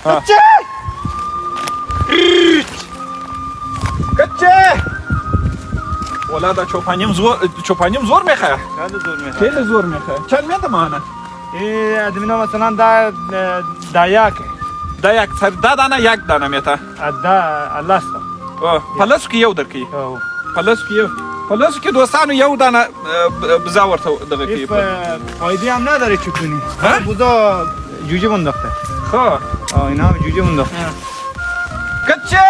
کچه کچه ولا دا چوپانیم زور میخواه خیلی زور میخواد. خیلی زور میخواه چند میده مانه این ادمینا مثلا دا یک دا یک سر دا دانه یک دانه میته لاستا پلسو که یو درکی پلسو که دوستانو یو دانه بزا ورته دغه کی فایده هم نداره چکنی ها؟ بودا جوجه بنداخته خو اینا هم جوجه بنداخته کچه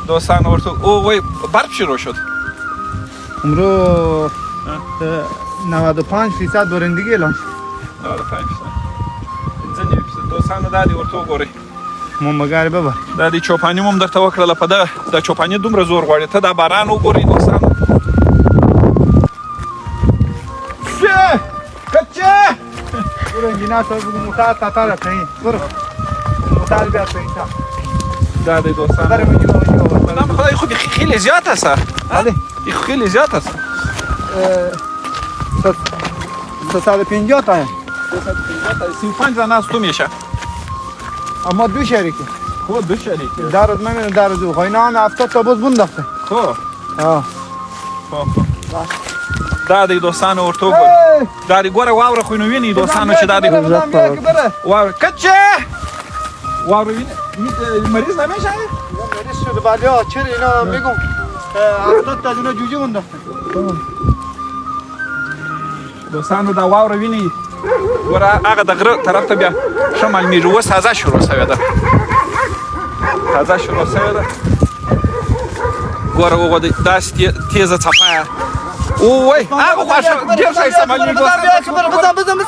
دوستانو ورته او وای برف شروع شد امرو 95% برندگی اعلان شد. آره فهمیدم دوستانو دادی ورته وګورئ ما مګر ببر دا د چوپانی هم درته وکړله په ده د چوپانی دومره زور غواړي ته دا باران وګورئ دوستانو شه کچه برو انجینا تو بگو موتا تا را پایین برو موتا بیا پایین تا دا دی دوستانو در میجو نام خدای خو خیلی زیاد است بله خیلی زیاد است 350 تا 35 دانه از تو میشه اما دو شریکه خب دو شریکه در روز میبینم در روز خواهی نه هم 70 تا باز بنداخته خب خب دا دی دوستانو ورته وګورئ دا دی ګوره واوره خو نو ویني دوستانو چې دا دی واوره کچه واوره ویني مریض نمیشه مریض شده بعدی ها چرا اینا میگم 70 تا اینا جوجه بنداخته دوستانو دا واوره ویني ګوره هغه د غره طرف ته بیا شمال میږي اوس تازه شروع شوې ده ګوره وګورئ داسې تیزه څپه اووی هغه خوا ډېر ښایسته معلومېږي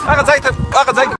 هغه ځای ته